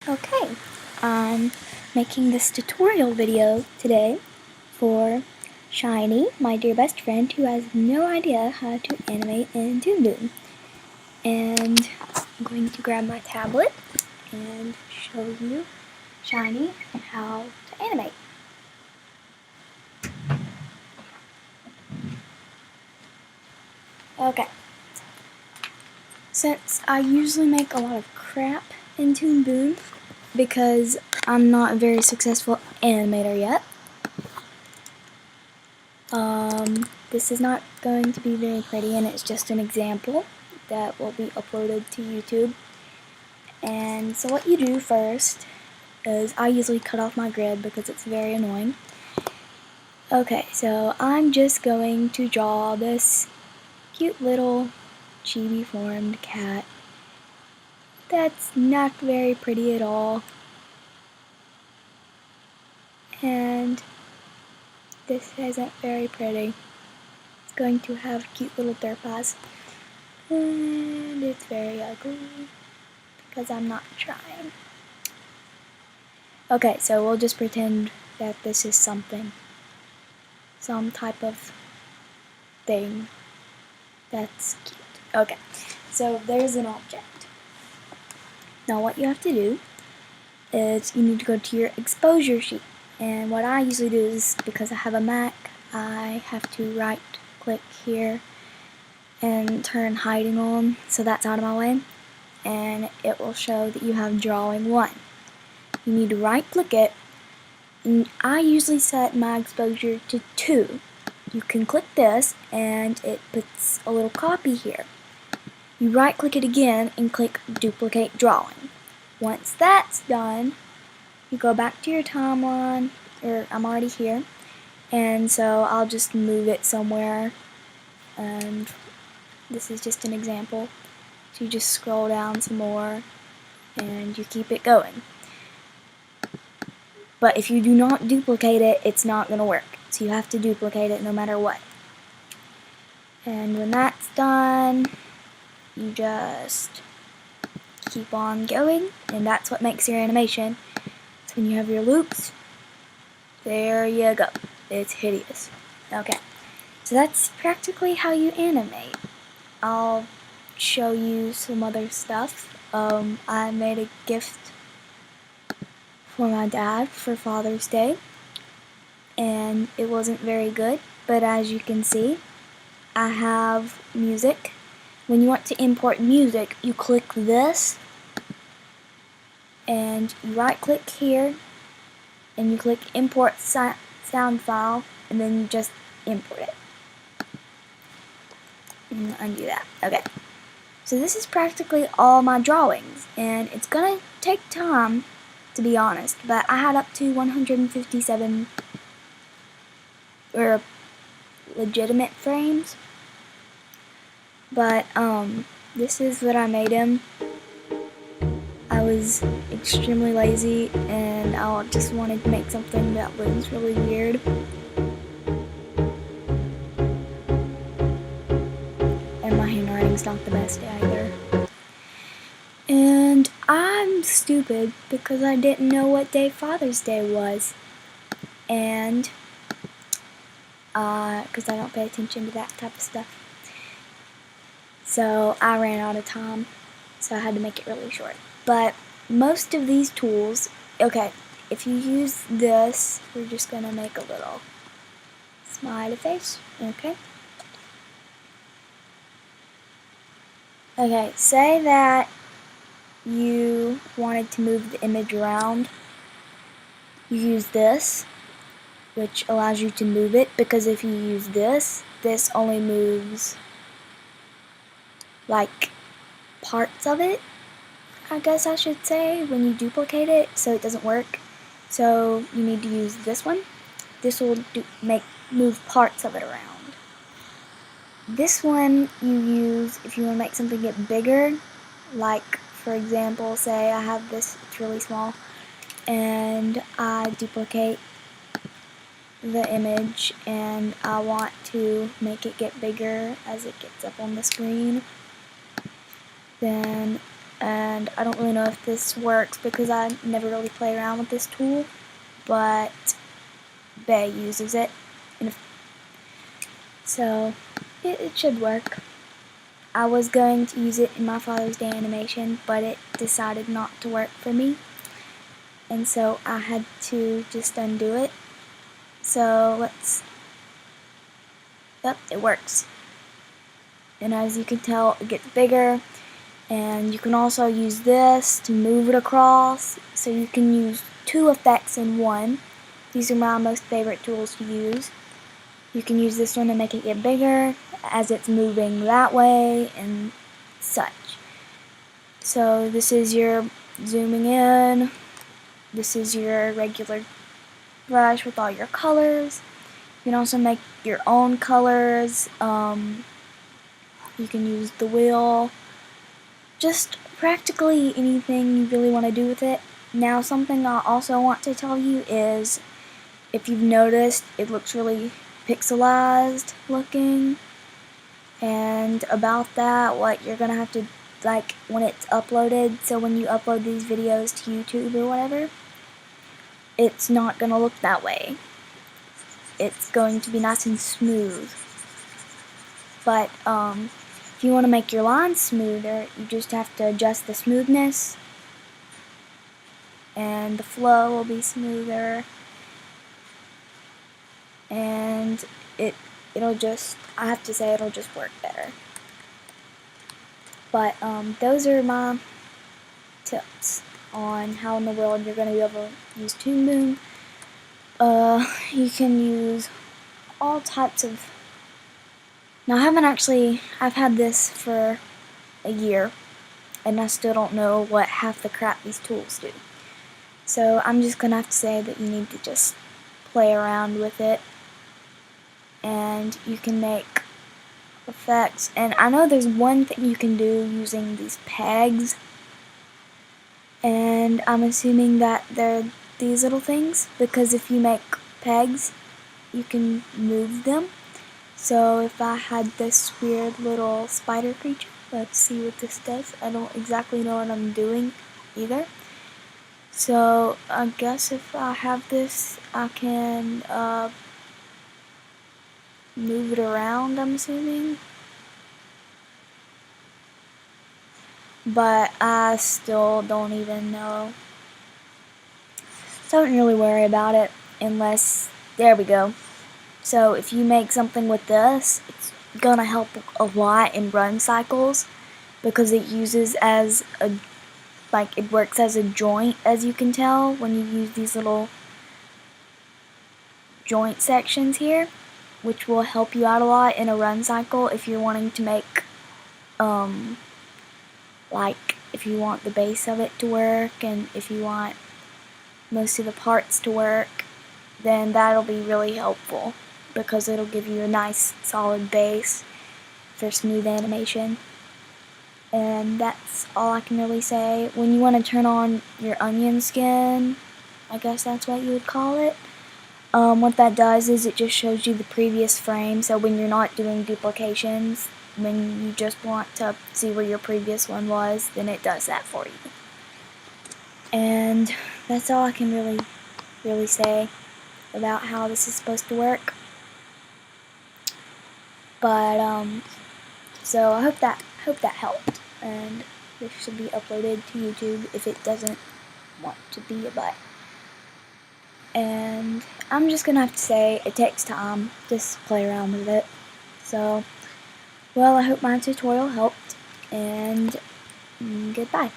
Okay, I'm making this tutorial video today for Shiny, my dear best friend, who has no idea how to animate in Toon. And I'm going to grab my tablet and show you Shiny how to animate. Okay, since I usually make a lot of crap in Toon because I'm not a very successful animator yet, this is not going to be very pretty, and it's just an example that will be uploaded to YouTube. And so what you do first is, I usually cut off my grid because it's very annoying. Okay, so I'm just going to draw this cute little chibi formed cat that's not very pretty at all. And this isn't very pretty. It's going to have cute little derp eyes. And it's very ugly because I'm not trying. Okay, so we'll just pretend that this is something. Some type of thing that's cute. Okay, so there's an object. Now what you have to do is you need to go to your exposure sheet. And what I usually do is, because I have a Mac, I have to right click here and turn hiding on, so that's out of my way, and it will show that you have drawing 1. You need to right click it, and I usually set my exposure to 2. You can click this and it puts a little copy here. You right click it again and click duplicate drawing. Once that's done, you go back to your timeline, or I'm already here, and so I'll just move it somewhere, and this is just an example. So you just scroll down some more and you keep it going. But if you do not duplicate it, it's not going to work. So you have to duplicate it no matter what. And when that's done, you just keep on going, and that's what makes your animation. So when you have your loops, there you go. It's hideous. Okay, so that's practically how you animate. I'll show you some other stuff. I made a gift for my dad for Father's Day, and it wasn't very good, but as you can see, I have music. When you want to import music, you click this, and you right click here, and you click import sound file, and then you just import it. And undo that. Okay. So this is practically all my drawings, and it's gonna take time, to be honest, but I had up to 157 legitimate frames. But this is what I made him. I was extremely lazy, and I just wanted to make something that was really weird. And my handwriting's not the best either. And I'm stupid because I didn't know what day Father's Day was. And because I don't pay attention to that type of stuff. So I ran out of time, so I had to make it really short. But most of these tools, okay, if you use this, we're just gonna make a little smiley face, okay? Okay, say that you wanted to move the image around. You use this, which allows you to move it, because if you use this only moves like parts of it, I guess I should say, when you duplicate it, so it doesn't work. So you need to use this one. This will move parts of it around. This one you use if you want to make something get bigger, like for example, say I have this, it's really small, and I duplicate the image and I want to make it get bigger as it gets up on the screen. Then and I don't really know if this works because I never really play around with this tool, but Bay uses it, so it should work. I was going to use it in my Father's Day animation, but it decided not to work for me, and so I had to just undo it. So yep, it works. And as you can tell, it gets bigger, and you can also use this to move it across, so you can use two effects in one. These are my most favorite tools to use. You can use this one to make it get bigger as it's moving that way and such. So this is your zooming in, this is your regular brush with all your colors. You can also make your own colors. You can use the wheel, just practically anything you really want to do with it. Now, something I also want to tell you is, if you've noticed, it looks really pixelized looking, and about that, what you're gonna have to, like, when it's uploaded, so when you upload these videos to YouTube or whatever, it's not gonna look that way. It's going to be nice and smooth. But if you want to make your lines smoother, you just have to adjust the smoothness, and the flow will be smoother, and it'll just, I have to say, it'll just work better. But those are my tips on how in the world you're going to be able to use Toon Boom. You can use all types of. Now, I've had this for a year, and I still don't know what half the crap these tools do. So I'm just gonna have to say that you need to just play around with it, and you can make effects. And I know there's one thing you can do using these pegs, and I'm assuming that they're these little things, because if you make pegs, you can move them. So if I had this weird little spider creature, let's see what this does. I don't exactly know what I'm doing either. So I guess if I have this, I can move it around, I'm assuming. But I still don't even know. So I don't really worry about it unless, there we go. So if you make something with this, it's gonna help a lot in run cycles, because it uses as a, like, it works as a joint, as you can tell when you use these little joint sections here, which will help you out a lot in a run cycle if you're wanting to make, like, if you want the base of it to work, and if you want most of the parts to work, then that'll be really helpful, because it'll give you a nice solid base for smooth animation. And that's all I can really say. When you want to turn on your onion skin, I guess that's what you would call it, what that does is it just shows you the previous frame. So when you're not doing duplications, when you just want to see where your previous one was, then it does that for you. And that's all I can really say about how this is supposed to work. But so I hope that helped, and this should be uploaded to YouTube if it doesn't want to be a butt. And I'm just gonna have to say, it takes time, just play around with it. So, well, I hope my tutorial helped, and goodbye.